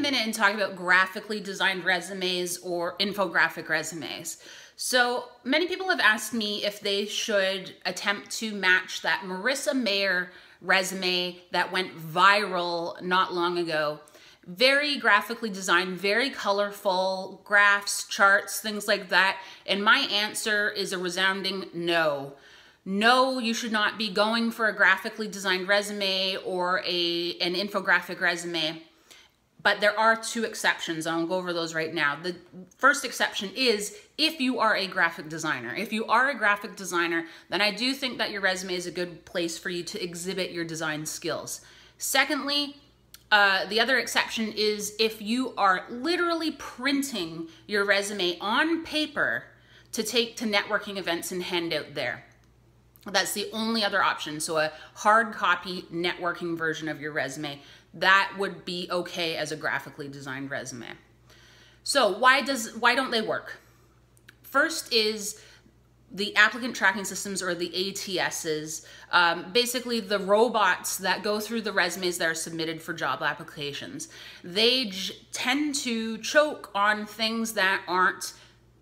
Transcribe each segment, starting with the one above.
minute and talk about graphically designed resumes or infographic resumes. So many people have asked me if they should attempt to match that Marissa Mayer resume that went viral not long ago. Very graphically designed, very colorful, graphs, charts, things like that. And my answer is a resounding no. No, you should not be going for a graphically designed resume or an infographic resume. But there are two exceptions, and I'll go over those right now. The first exception is if you are a graphic designer. If you are a graphic designer, then I do think that your resume is a good place for you to exhibit your design skills. Secondly, the other exception is if you are literally printing your resume on paper to take to networking events and hand out there. That's the only other option. So a hard copy networking version of your resume, that would be okay as a graphically designed resume. So why don't they work? First is the applicant tracking systems, or the ATSs, basically the robots that go through the resumes that are submitted for job applications. They tend to choke on things that aren't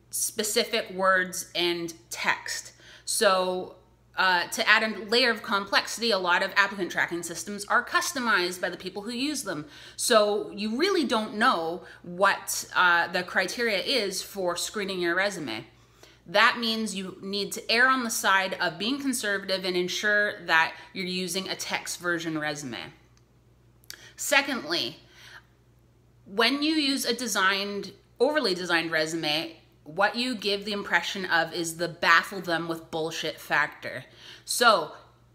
specific words and text. So to add a layer of complexity, a lot of applicant tracking systems are customized by the people who use them. So you really don't know what the criteria is for screening your resume. That means you need to err on the side of being conservative and ensure that you're using a text version resume. Secondly, when you use a overly designed resume, what you give the impression of is the baffle them with bullshit factor. So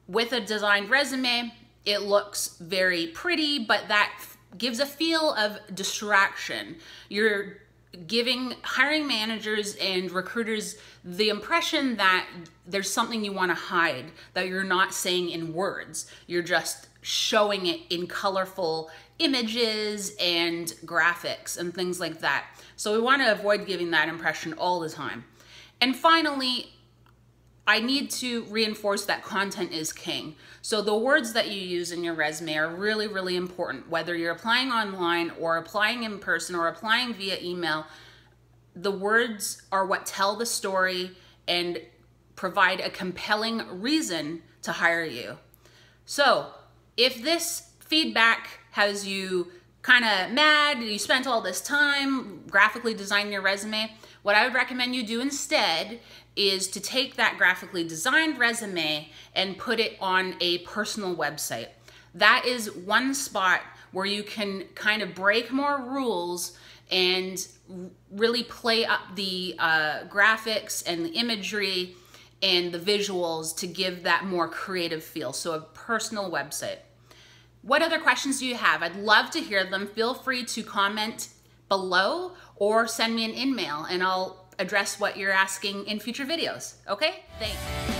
with a designed resume, it looks very pretty, but that gives a feel of distraction. You're giving hiring managers and recruiters the impression that there's something you want to hide, that you're not saying in words. You're just showing it in colorful images and graphics and things like that. So we want to avoid giving that impression all the time. And finally, I need to reinforce that content is king. So the words that you use in your resume are really, really important. Whether you're applying online or applying in person or applying via email, the words are what tell the story and provide a compelling reason to hire you. So if this feedback has you kind of mad, you spent all this time graphically designing your resume, what I would recommend you do instead is to take that graphically designed resume and put it on a personal website. That is one spot where you can kind of break more rules and really play up the graphics and the imagery and the visuals to give that more creative feel. So a personal website. What other questions do you have? I'd love to hear them. Feel free to comment below or send me an email and I'll address what you're asking in future videos. Okay? Thanks.